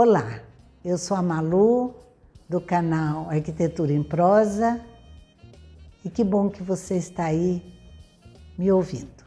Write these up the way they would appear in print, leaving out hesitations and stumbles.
Olá, eu sou a Malu, do canal Arquitetura em Prosa, e que bom que você está aí me ouvindo.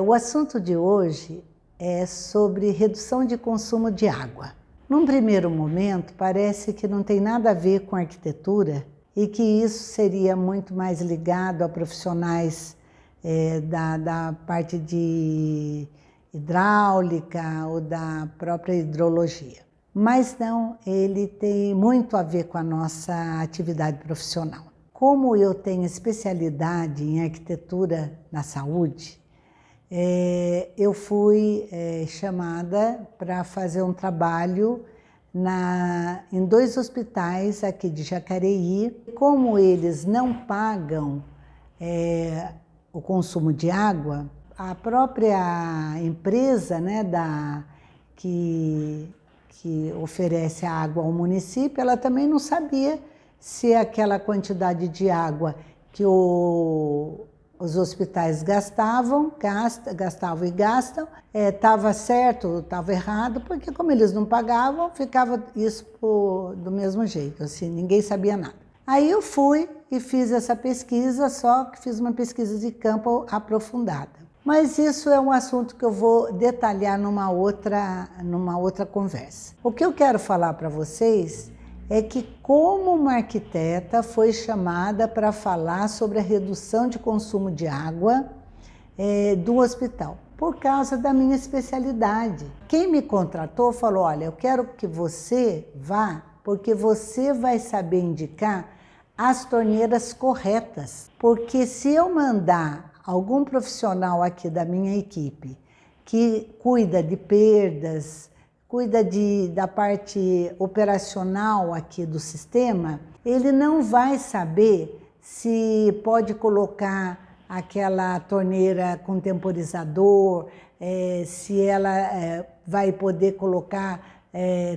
O assunto de hoje é sobre redução de consumo de água. Num primeiro momento, parece que não tem nada a ver com arquitetura e que isso seria muito mais ligado a profissionais da parte de hidráulica ou da própria hidrologia. Mas não, ele tem muito a ver com a nossa atividade profissional. Como eu tenho especialidade em arquitetura na saúde, eu fui chamada para fazer um trabalho em 2 hospitais aqui de Jacareí. Como eles não pagam o consumo de água, a própria empresa, né, que oferece a água ao município, ela também não sabia se aquela quantidade de água que os hospitais gastam, estava certo, estava errado, porque como eles não pagavam, ficava isso do mesmo jeito, assim, ninguém sabia nada. Aí eu fui e fiz essa pesquisa, só que fiz uma pesquisa de campo aprofundada. Mas isso é um assunto que eu vou detalhar numa outra conversa. O que eu quero falar para vocês é que como uma arquiteta foi chamada para falar sobre a redução de consumo de água do hospital, por causa da minha especialidade. Quem me contratou falou, olha, eu quero que você vá, porque você vai saber indicar as torneiras corretas. Porque se eu mandar algum profissional aqui da minha equipe que cuida de perdas, cuida da parte operacional aqui do sistema, ele não vai saber se pode colocar aquela torneira com temporizador, se ela vai poder colocar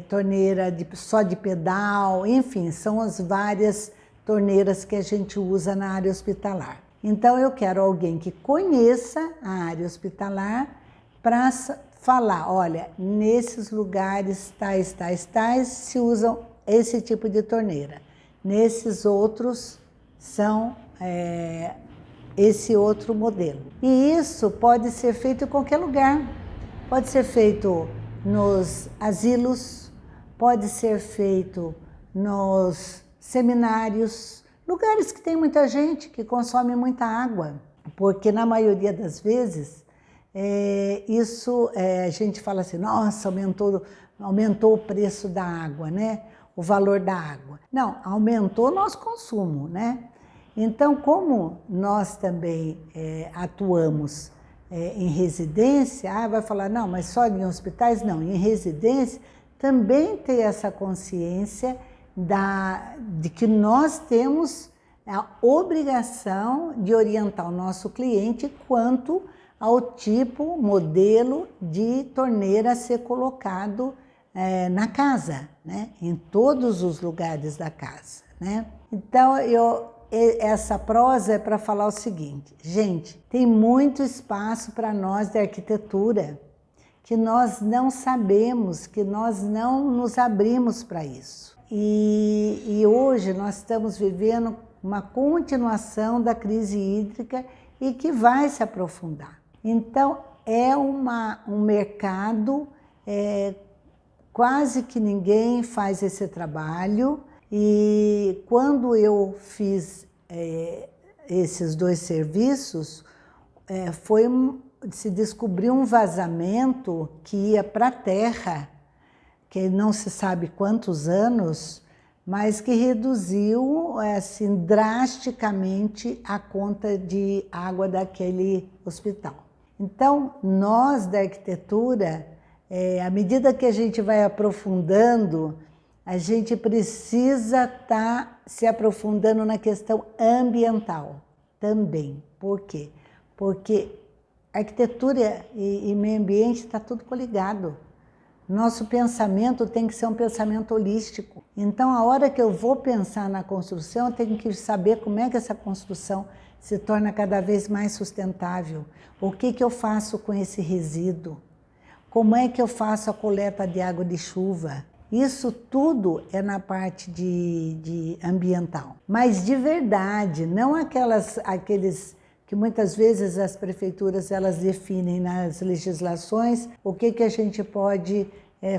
torneira só de pedal, enfim, são as várias torneiras que a gente usa na área hospitalar. Então eu quero alguém que conheça a área hospitalar para falar, olha, nesses lugares tais se usam esse tipo de torneira. Nesses outros são esse outro modelo. E isso pode ser feito em qualquer lugar. Pode ser feito nos asilos, pode ser feito nos seminários, lugares que tem muita gente, que consome muita água. Porque na maioria das vezes, a gente fala assim, nossa, aumentou o preço da água, né? O valor da água. Não, aumentou o nosso consumo, né? Então, como nós também atuamos em residência, vai falar, não, mas só em hospitais? Não, em residência também ter essa consciência de que nós temos a obrigação de orientar o nosso cliente quanto ao tipo, modelo de torneira a ser colocado na casa, né? Em todos os lugares da casa, né? Então, essa prosa é para falar o seguinte, gente, tem muito espaço para nós de arquitetura, que nós não sabemos, que nós não nos abrimos para isso. E hoje nós estamos vivendo uma continuação da crise hídrica e que vai se aprofundar. Então, é um mercado, quase que ninguém faz esse trabalho, e quando eu fiz esses 2 serviços, se descobriu um vazamento que ia para a terra, que não se sabe quantos anos, mas que reduziu assim, drasticamente a conta de água daquele hospital. Então, nós da arquitetura, à medida que a gente vai aprofundando, a gente precisa estar se aprofundando na questão ambiental também. Por quê? Porque arquitetura e meio ambiente está tudo coligado. Nosso pensamento tem que ser um pensamento holístico. Então, a hora que eu vou pensar na construção, eu tenho que saber como é que essa construção se torna cada vez mais sustentável. O que eu faço com esse resíduo? Como é que eu faço a coleta de água de chuva? Isso tudo é na parte de ambiental. Mas de verdade, não aqueles que muitas vezes as prefeituras elas definem nas legislações o que a gente pode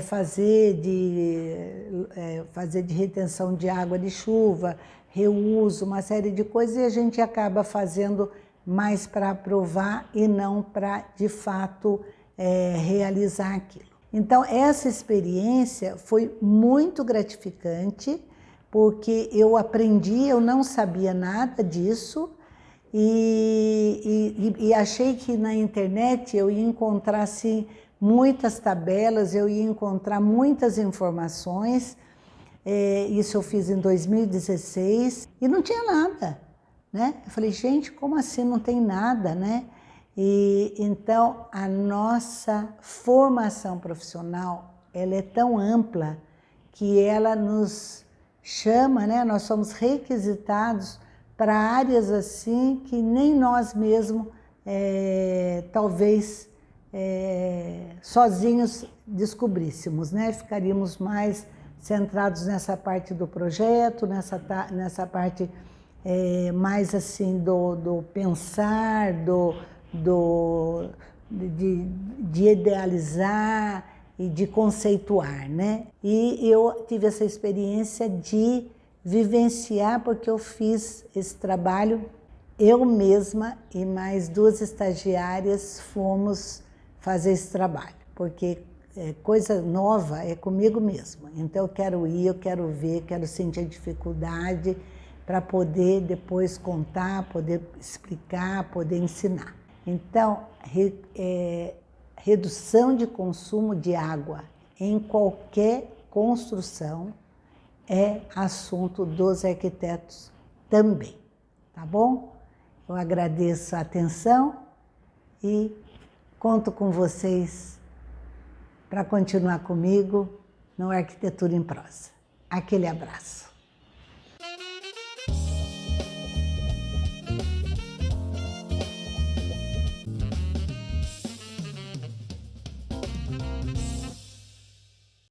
fazer de retenção de água de chuva, reuso, uma série de coisas, e a gente acaba fazendo mais para aprovar e não para, de fato, realizar aquilo. Então, essa experiência foi muito gratificante, porque eu aprendi, eu não sabia nada disso, e achei que na internet eu ia encontrar assim, muitas tabelas, eu ia encontrar muitas informações. Isso eu fiz em 2016 e não tinha nada, né? Eu falei, gente, como assim não tem nada, né? E então a nossa formação profissional, ela é tão ampla que ela nos chama, né? Nós somos requisitados para áreas assim que nem nós mesmos, talvez, sozinhos descobríssemos, né? Ficaríamos mais centrados nessa parte do projeto, nessa parte mais assim do pensar, de idealizar e de conceituar, né? E eu tive essa experiência de vivenciar, porque eu fiz esse trabalho, eu mesma e mais 2 estagiárias fomos fazer esse trabalho, porque coisa nova é comigo mesma. Então eu quero ir, eu quero ver, quero sentir a dificuldade para poder depois contar, poder explicar, poder ensinar. Então, redução de consumo de água em qualquer construção é assunto dos arquitetos também, tá bom? Eu agradeço a atenção e conto com vocês para continuar comigo no Arquitetura em Prosa. Aquele abraço.